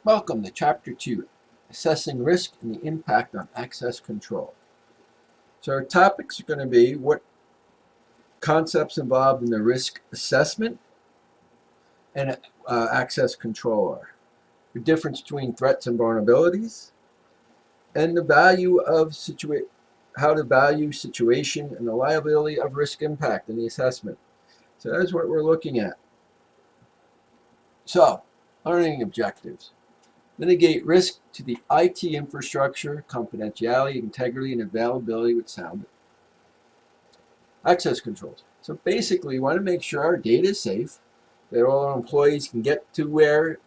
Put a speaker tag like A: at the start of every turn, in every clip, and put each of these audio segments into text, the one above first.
A: Welcome to Chapter 2, Assessing Risk and the Impact on Access Control. So our topics are going to be what concepts involved in the risk assessment and access control are, the difference between threats and vulnerabilities, and the value of how to value situation and the liability of risk impact in the assessment. So that's what we're looking at. So, learning objectives. Mitigate risk to the IT infrastructure, confidentiality, integrity, and availability with sound. Access controls. So basically, we want to make sure our data is safe, that all our employees can get to where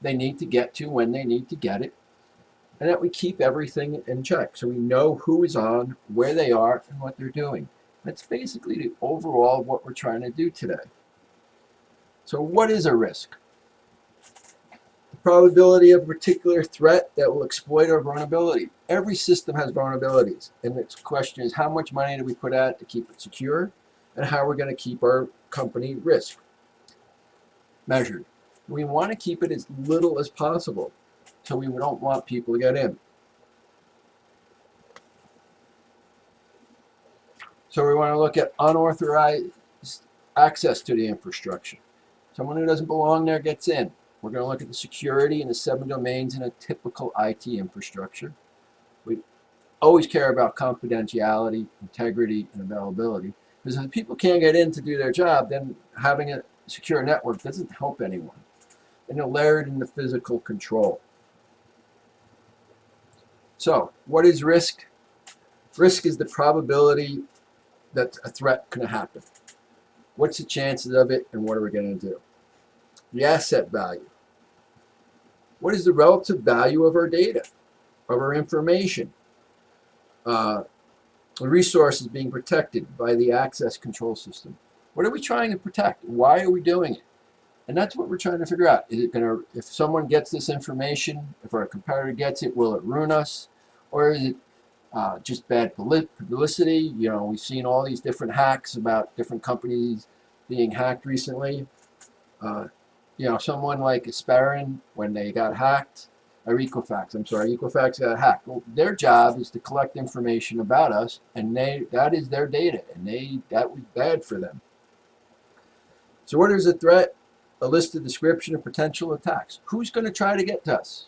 A: they need to get to when they need to get it, and that we keep everything in check so we know who is on, where they are, and what they're doing. That's basically the overall of what we're trying to do today. So what is a risk? Probability of a particular threat that will exploit our vulnerability. Every system has vulnerabilities, and the question is how much money do we put out to keep it secure, and how we're going to keep our company risk measured. We want to keep it as little as possible, so we don't want people to get in. So we want to look at unauthorized access to the infrastructure. Someone who doesn't belong there gets in. We're going to look at the security and the 7 domains in a typical IT infrastructure. We always care about confidentiality, integrity, and availability. Because if people can't get in to do their job, then having a secure network doesn't help anyone. And they're layered in the physical control. So, what is risk? Risk is the probability that a threat can happen. What's the chances of it, and what are we going to do? The asset value. What is the relative value of our data, of our information? The resources being protected by the access control system. What are we trying to protect? Why are we doing it? And that's what we're trying to figure out. Is it going to, if someone gets this information, if our competitor gets it, will it ruin us? Or is it just bad publicity? You know, we've seen all these different hacks about different companies being hacked recently. You know, someone like Aspirin, when they got hacked, or Equifax got hacked. Well, their job is to collect information about us, and that is their data, and that was bad for them. So what is a threat? A listed description of potential attacks. Who's going to try to get to us?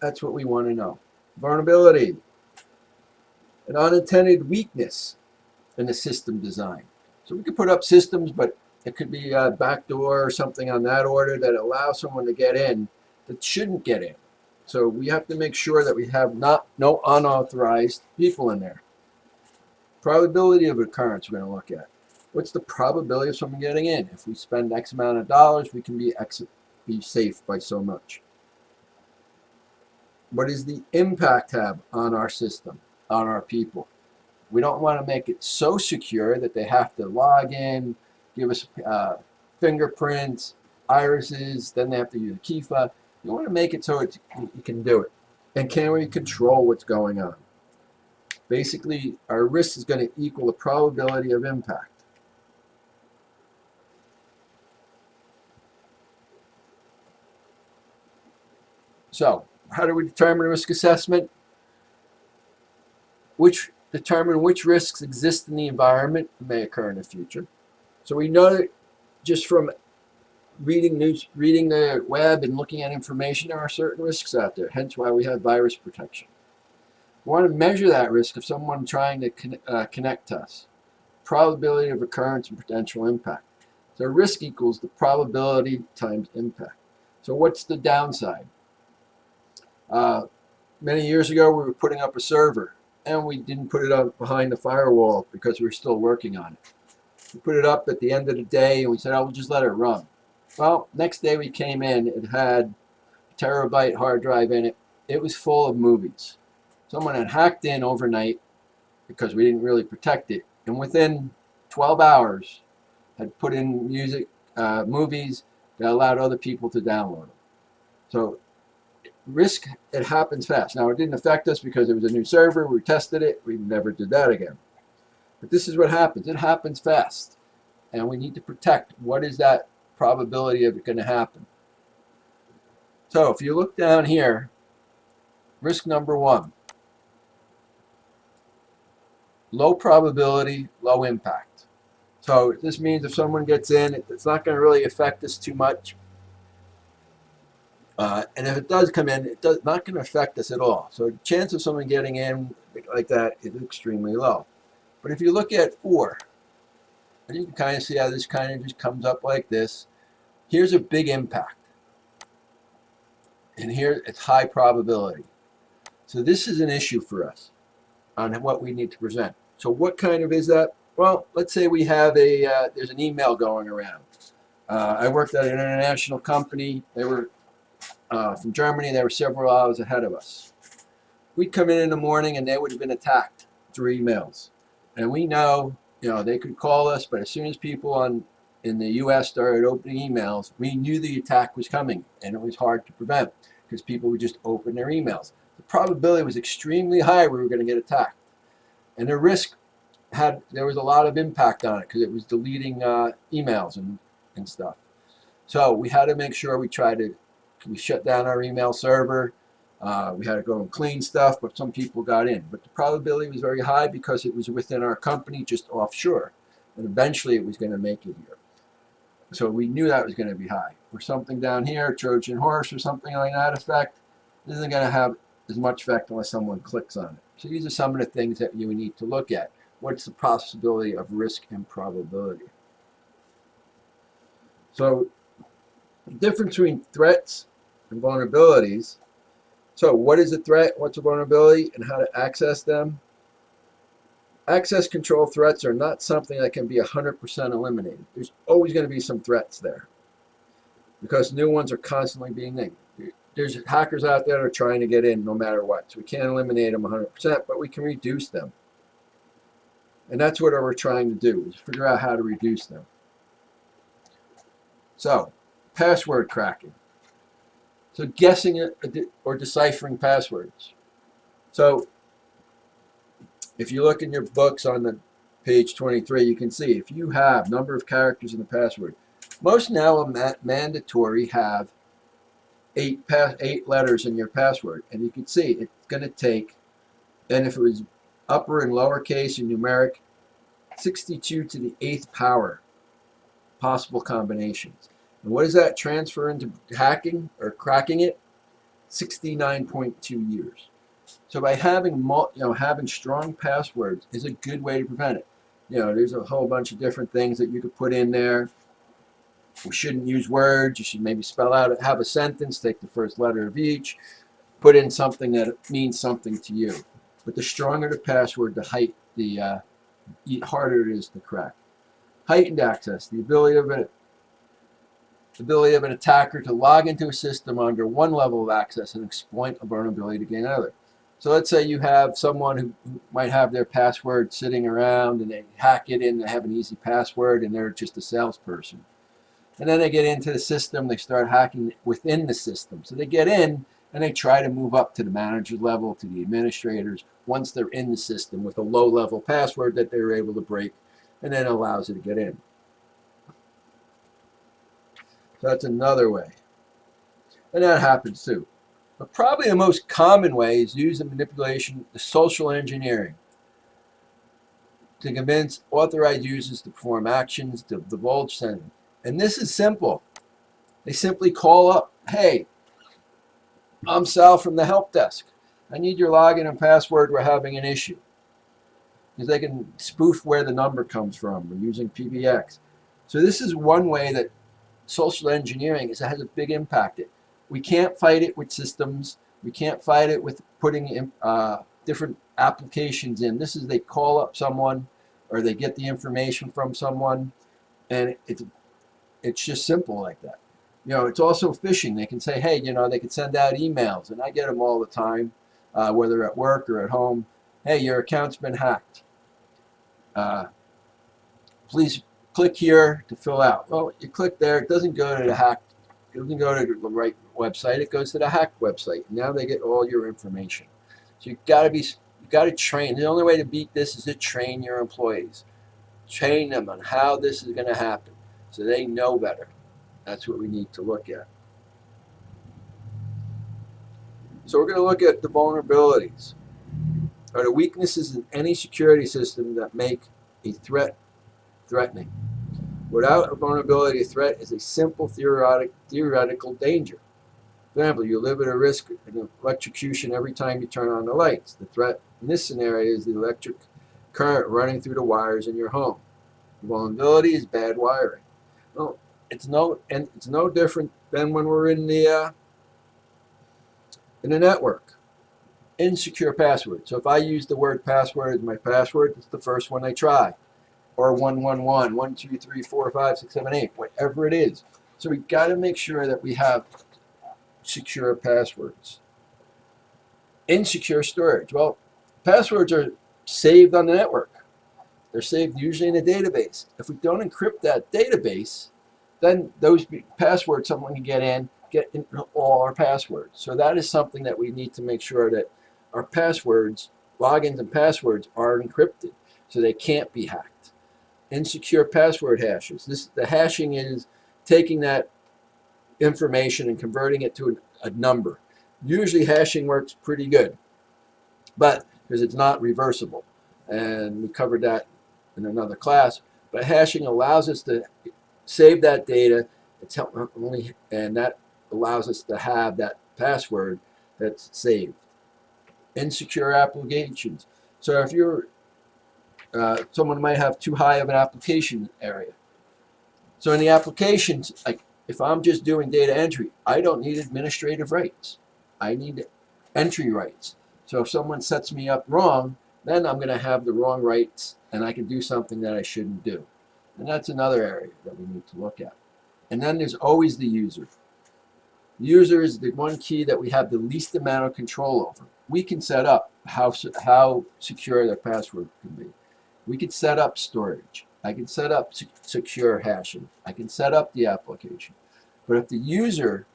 A: That's what we want to know. Vulnerability. An unintended weakness in the system design. So we could put up systems, but it could be a backdoor or something on that order that allows someone to get in that shouldn't get in. So we have to make sure that we have no unauthorized people in there. Probability of occurrence we're going to look at. What's the probability of someone getting in? If we spend X amount of dollars, we can be safe by so much. What does the impact have on our system, on our people? We don't want to make it so secure that they have to log in, give us fingerprints, irises, then they have to use a key fob. You want to make it so you can do it. And can we control what's going on? Basically, our risk is going to equal the probability of impact. So, how do we determine risk assessment? Determine which risks exist in the environment and may occur in the future. So we know that just from reading the web and looking at information, there are certain risks out there, hence why we have virus protection. We want to measure that risk of someone trying to connect to us. Probability of occurrence and potential impact. So risk equals the probability times impact. So what's the downside? Many years ago, we were putting up a server, and we didn't put it up behind the firewall because we were still working on it. We put it up at the end of the day, and we said, oh, we'll just let it run. Well, next day we came in, it had a terabyte hard drive in it. It was full of movies. Someone had hacked in overnight because we didn't really protect it, and within 12 hours had put in movies that allowed other people to download them. So risk, it happens fast. Now, it didn't affect us because it was a new server. We tested it. We never did that again. But this is what happens. It happens fast. And we need to protect. What is that probability of it going to happen? So if you look down here, risk number one, low probability, low impact. So this means if someone gets in, it's not going to really affect us too much. And if it does come in, it's not going to affect us at all. So the chance of someone getting in like that is extremely low. But if you look at 4, and you can kind of see how this kind of just comes up like this. Here's a big impact. And here it's high probability. So this is an issue for us on what we need to present. So what kind of is that? Well, let's say we have there's an email going around. I worked at an international company. They were from Germany. They were several hours ahead of us. We'd come in the morning and they would have been attacked through emails. And we know, they could call us, but as soon as people in the U.S. started opening emails, we knew the attack was coming, and it was hard to prevent because people would just open their emails. The probability was extremely high we were going to get attacked. And the risk there was a lot of impact on it because it was deleting emails and stuff. So we had to make sure we shut down our email server. We had to go and clean stuff, but some people got in. But the probability was very high because it was within our company, just offshore. And eventually it was going to make it here. So we knew that was going to be high. Or something down here, Trojan horse or something like that effect, isn't going to have as much effect unless someone clicks on it. So these are some of the things that you need to look at. What's the possibility of risk and probability? So the difference between threats and vulnerabilities. So what is a threat, what's a vulnerability, and how to access them? Access control threats are not something that can be 100% eliminated. There's always going to be some threats there because new ones are constantly being made. There's hackers out there that are trying to get in no matter what. So we can't eliminate them 100%, but we can reduce them. And that's what we're trying to do, is figure out how to reduce them. So, password cracking. So guessing or deciphering passwords. So if you look in your books on the page 23, you can see if you have number of characters in the password. Most now mandatory have 8 letters in your password, and you can see it's going to take, and if it was upper and lowercase and numeric, 62 to the 8th power possible combinations. And what does that transfer into hacking or cracking it? 69.2 years. So by having having strong passwords is a good way to prevent it. There's a whole bunch of different things that you could put in there. We shouldn't use words. You should maybe spell out, have a sentence, take the first letter of each, put in something that means something to you. But the stronger the password, the harder it is to crack. Heightened access, the ability of an attacker to log into a system under one level of access and exploit a vulnerability to gain another. So let's say you have someone who might have their password sitting around and they hack it in, they have an easy password, and they're just a salesperson. And then they get into the system, they start hacking within the system. So they get in and they try to move up to the manager level, to the administrators, once they're in the system with a low-level password that they're able to break, and then it allows you to get in. So that's another way. And that happens too. But probably the most common way is using manipulation, the social engineering, to convince authorized users to perform actions to divulge sending. And this is simple. They simply call up, hey, I'm Sal from the help desk. I need your login and password. We're having an issue. Because they can spoof where the number comes from. We're using PBX. So this is one way that social engineering has a big impact. We can't fight it with systems. We can't fight it with putting in, different applications in. This is they call up someone or they get the information from someone, and it's just simple like that. It's also phishing. They can say, hey, they can send out emails, and I get them all the time, whether at work or at home. Hey, your account's been hacked. Please click here to fill out. Well, you click there. It doesn't go to the hacked. It doesn't go to the right website. It goes to the hacked website. Now they get all your information. So you got to train. The only way to beat this is to train your employees. Train them on how this is going to happen so they know better. That's what we need to look at. So we're going to look at the vulnerabilities, or the weaknesses in any security system that make a threat threatening. Without a vulnerability, a threat is a simple theoretical danger. For example, you live at a risk of electrocution every time you turn on the lights. The threat in this scenario is the electric current running through the wires in your home. The vulnerability is bad wiring. Well, it's no different than when we're in the network. Insecure password. So if I use the word password as my password, it's the first one I try. Or 111, 1, 2, 3, 4, 5, 6, 7, 8, whatever it is. So we got to make sure that we have secure passwords. Insecure storage. Well, passwords are saved on the network. They're saved usually in a database. If we don't encrypt that database, then those passwords someone can get into all our passwords. So that is something that we need to make sure that our passwords, logins and passwords are encrypted so they can't be hacked. Insecure password hashes. The hashing is taking that information and converting it to a number. Usually hashing works pretty good, but because it's not reversible. And we covered that in another class. But hashing allows us to save that data. And that allows us to have that password that's saved. Insecure applications. So if you're someone might have too high of an application area. So in the applications, like if I'm just doing data entry, I don't need administrative rights. I need entry rights. So if someone sets me up wrong, then I'm going to have the wrong rights and I can do something that I shouldn't do. And that's another area that we need to look at. And then there's always the user. The user is the one key that we have the least amount of control over. We can set up how secure their password can be. We could set up storage. I can set up secure hashing. I can set up the application. But if the user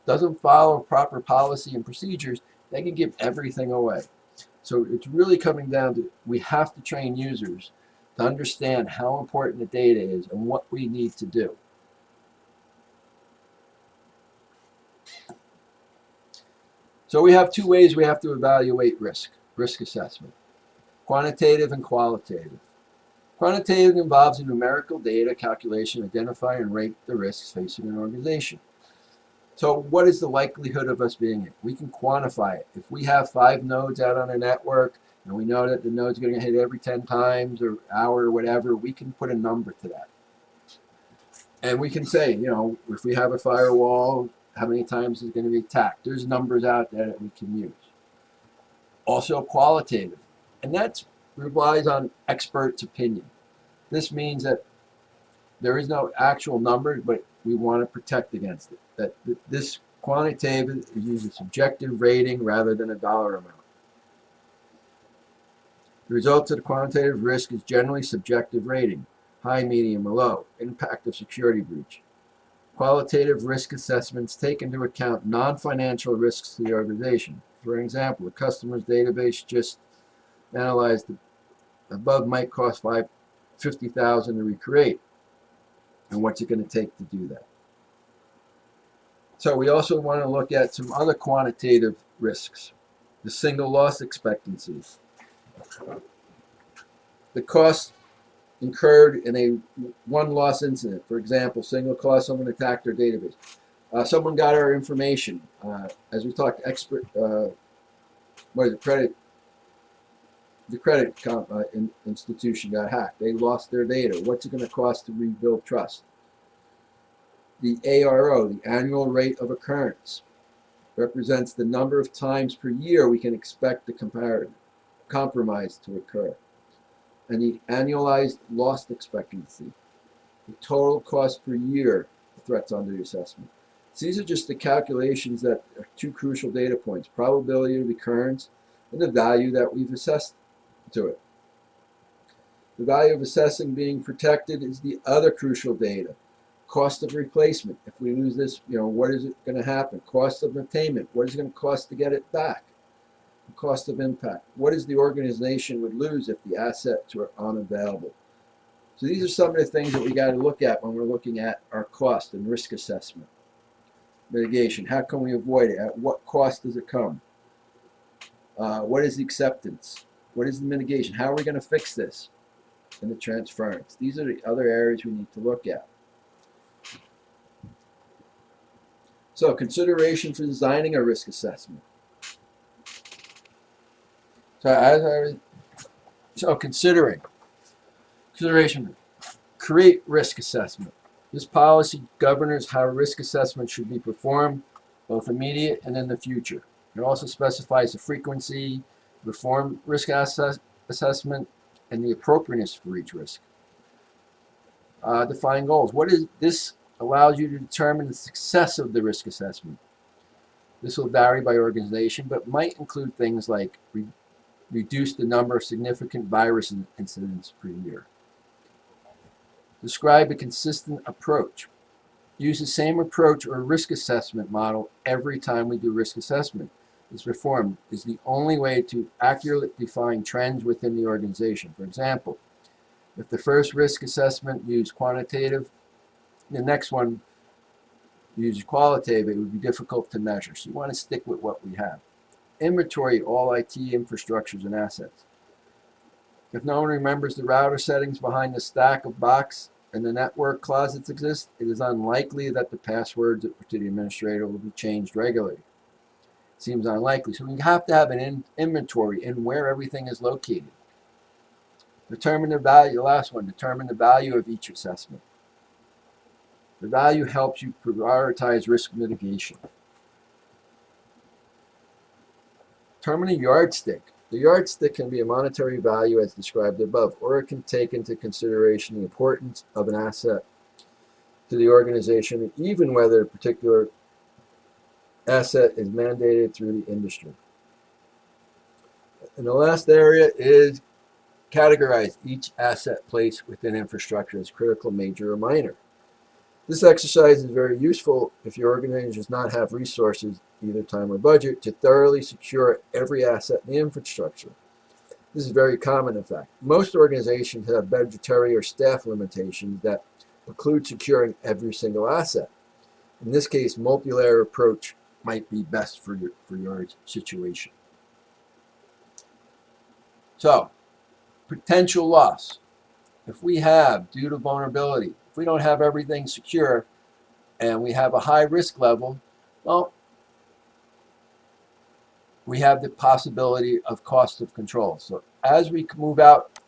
A: doesn't follow proper policy and procedures, they can give everything away. So it's really coming down to we have to train users to understand how important the data is and what we need to do. So we have two ways we have to evaluate risk assessment: quantitative and qualitative. Quantitative involves a numerical data calculation, identify and rate the risks facing an organization. So what is the likelihood of us being it? We can quantify it. If we have 5 nodes out on a network and we know that the node's going to hit every 10 times or hour or whatever, we can put a number to that. And we can say, you know, if we have a firewall, how many times is it going to be attacked? There's numbers out there that we can use. Also qualitative, and that relies on experts' opinion. This means that there is no actual number, but we want to protect against it. That this quantitative is a subjective rating rather than a dollar amount. The result of the quantitative risk is generally subjective rating: high, medium, or low. Impact of security breach. Qualitative risk assessments take into account non-financial risks to the organization. For example, the customer's database just analyzed above might cost $50,000 to recreate, and what's it going to take to do that. So we also want to look at some other quantitative risks. The single loss expectancy. The cost incurred in a one loss incident. For example, single cost, someone attacked our database. Someone got our information. As we talked, the credit institution got hacked. They lost their data. What's it going to cost to rebuild trust? The ARO, the annual rate of occurrence, represents the number of times per year we can expect the compromise to occur. And the annualized loss expectancy, the total cost per year of threats under the assessment. So these are just the calculations that are 2 crucial data points: probability of occurrence and the value that we've assessed to it. The value of assessing being protected is the other crucial data. Cost of replacement. If we lose this, you know, what is it going to happen? Cost of attainment. What is it going to cost to get it back? The cost of impact. What is the organization would lose if the assets were unavailable? So these are some of the things that we got to look at when we're looking at our cost and risk assessment. Mitigation. How can we avoid it? At what cost does it come? What is the acceptance? What is the mitigation? How are we going to fix this? And the transference. These are the other areas we need to look at. So, consideration for designing a risk assessment. Consideration. Create risk assessment. This policy governs how risk assessment should be performed, both immediate and in the future. It also specifies the frequency, perform risk assessment, and the appropriateness for each risk. Define goals. What is this? Allows you to determine the success of the risk assessment. This will vary by organization, but might include things like reduce the number of significant virus incidents per year. Describe a consistent approach. Use the same approach or risk assessment model every time we do risk assessment. This reform is the only way to accurately define trends within the organization. For example, if the first risk assessment used quantitative, the next one used qualitative, it would be difficult to measure. So you want to stick with what we have. Inventory all IT infrastructures and assets. If no one remembers the router settings behind the stack of box and the network closets exist, it is unlikely that the passwords to the administrator will be changed regularly. Seems unlikely. So we have to have an inventory in where everything is located. Determine the value, the last one, determine the value of each assessment. The value helps you prioritize risk mitigation. Determine a yardstick. The yardstick can be a monetary value as described above, or it can take into consideration the importance of an asset to the organization, even whether a particular asset is mandated through the industry. And the last area is categorize each asset placed within infrastructure as critical, major, or minor. This exercise is very useful if your organization does not have resources, either time or budget, to thoroughly secure every asset in the infrastructure. This is very common, in fact. Most organizations have budgetary or staff limitations that preclude securing every single asset. In this case, multi-layer approach might be best for your situation. So, potential loss. If we have, due to vulnerability, if we don't have everything secure and we have a high risk level, well, we have the possibility of cost of control. So as we move out,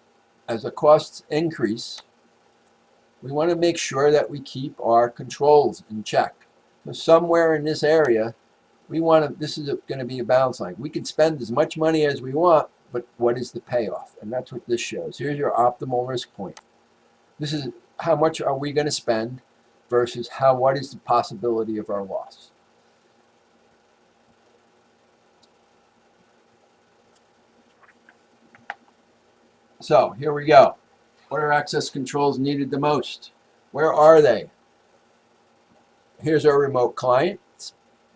A: as the costs increase, we want to make sure that we keep our controls in check. So somewhere in this area, we want to, this is going to be a balance line. We can spend as much money as we want, but what is the payoff? And that's what this shows. Here's your optimal risk point. This is how much are we going to spend versus what is the possibility of our loss. So here we go. What are access controls needed the most? Where are they? Here's our remote client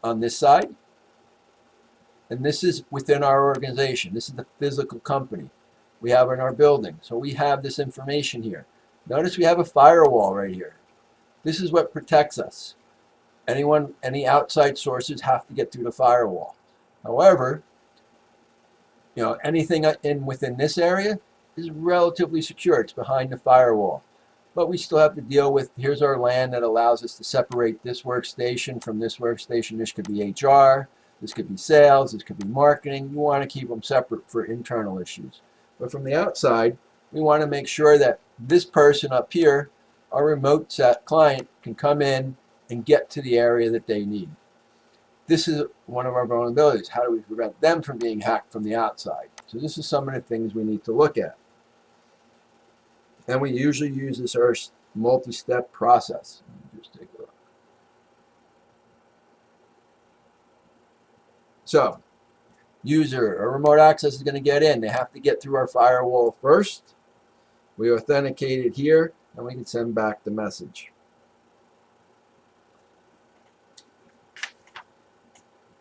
A: on this side. And this is within our organization. This is the physical company we have in our building. So we have this information here. Notice we have a firewall right here. This is what protects us. Any outside sources have to get through the firewall. However, anything within this area is relatively secure. It's behind the firewall. But we still have to deal with, here's our LAN that allows us to separate this workstation from this workstation. This could be HR, this could be sales, this could be marketing. You want to keep them separate for internal issues. But from the outside, we want to make sure that this person up here, our remote set client, can come in and get to the area that they need. This is one of our vulnerabilities. How do we prevent them from being hacked from the outside? So this is some of the things we need to look at. And we usually use this multi-step process. Let me just take a look. So, a remote access is going to get in. They have to get through our firewall first. We authenticate it here, and we can send back the message.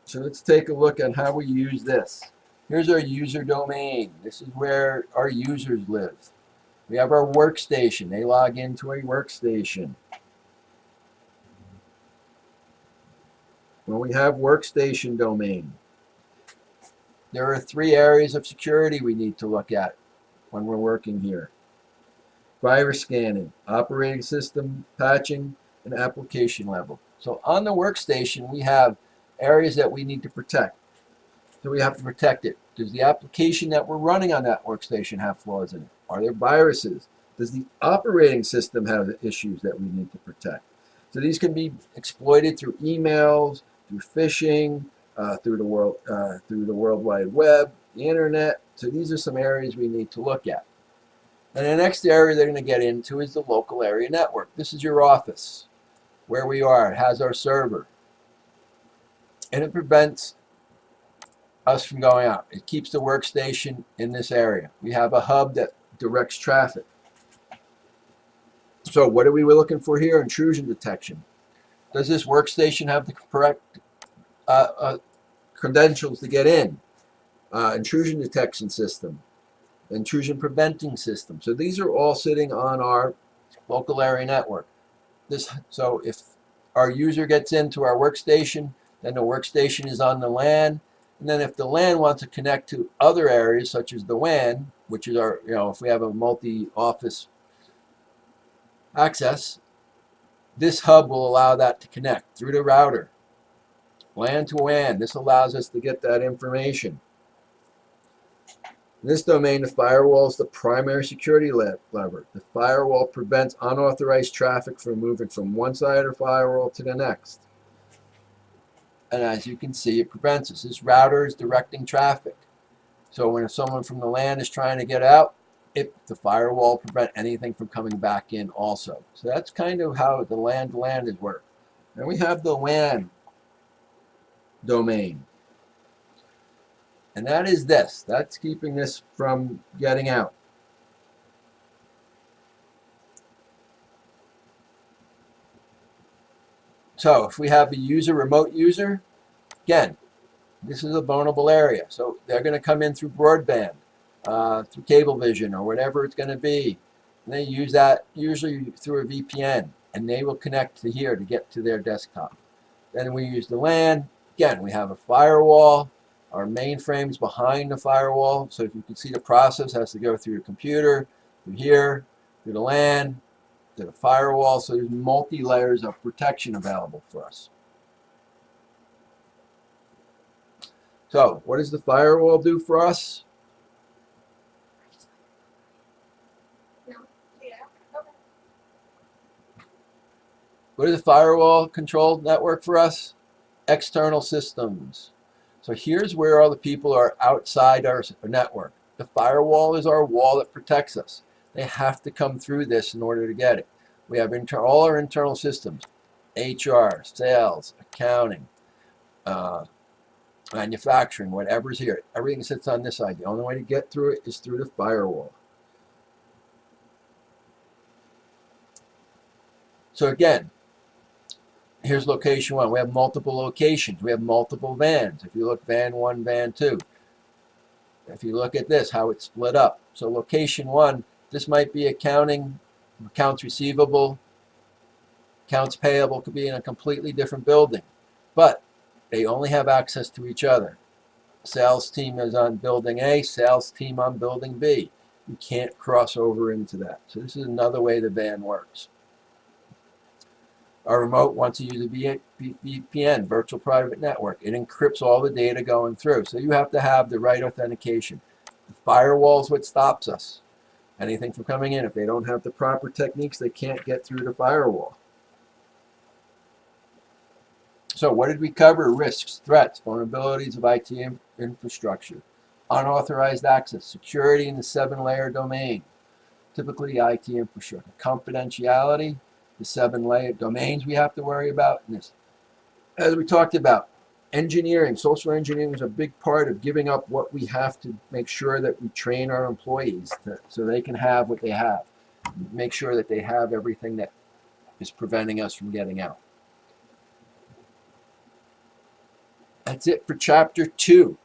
A: So let's take a look at how we use this. Here's our user domain. This is where our users live. We have our workstation. They log into a workstation. When we have workstation domain, there are 3 areas of security we need to look at when we're working here. Virus scanning, operating system patching, and application level. So on the workstation, we have areas that we need to protect. So we have to protect it. Does the application that we're running on that workstation have flaws in it? Are there viruses? Does the operating system have issues that we need to protect? So these can be exploited through emails, through phishing, through the World Wide Web, the internet. So these are some areas we need to look at. And the next area they're going to get into is the local area network. This is your office, where we are. It has our server. And it prevents us from going out. It keeps the workstation in this area. We have a hub that directs traffic. So what are we looking for here? Intrusion detection. Does this workstation have the correct credentials to get in? Intrusion detection system. Intrusion preventing system. So these are all sitting on our local area network. So if our user gets into our workstation, then the workstation is on the LAN. And then if the LAN wants to connect to other areas, such as the WAN, which is our, if we have a multi-office access, this hub will allow that to connect through the router. LAN to WAN. This allows us to get that information. In this domain, the firewall is the primary security lever. The firewall prevents unauthorized traffic from moving from one side of the firewall to the next. And as you can see, it prevents us. This router is directing traffic. So when someone from the LAN is trying to get out, the firewall prevent anything from coming back in also. So that's kind of how the LAN to LAN is work. And we have the WAN domain. And that is this. That's keeping this from getting out. So if we have a remote user, again, this is a vulnerable area. So they're going to come in through broadband, through Cablevision or whatever it's going to be. And they use that usually through a VPN. And they will connect to here to get to their desktop. Then we use the LAN. Again, we have a firewall. Our mainframe is behind the firewall. So if you can see, the process has to go through your computer, through here, through the LAN, to the firewall. So there's multi-layers of protection available for us. So what does the firewall do for us? What is a firewall controlled network for us? External systems. So here's where all the people are outside our network. The firewall is our wall that protects us. They have to come through this in order to get it. We have all our internal systems, HR, sales, accounting, manufacturing, whatever's here. Everything sits on this side. The only way to get through it is through the firewall. So again, here's location 1. We have multiple locations. We have multiple vans. If you look van 1, van 2. If you look at this, how it's split up. So location 1, this might be accounting, accounts receivable, accounts payable could be in a completely different building. But they only have access to each other. Sales team is on building A, sales team on building B. You can't cross over into that. So this is another way the van works. Our remote wants to use a VPN, virtual private network. It encrypts all the data going through. So you have to have the right authentication. The firewall is what stops us. Anything from coming in. If they don't have the proper techniques, they can't get through the firewall. So what did we cover? Risks, threats, vulnerabilities of IT infrastructure, unauthorized access, security in the 7-layer domain, typically IT infrastructure, confidentiality, the 7-layer domains we have to worry about. And this, as we talked about, engineering, social engineering is a big part of giving up what we have to make sure that we train our employees so they can have what they have. Make sure that they have everything that is preventing us from getting out. That's it for Chapter 2.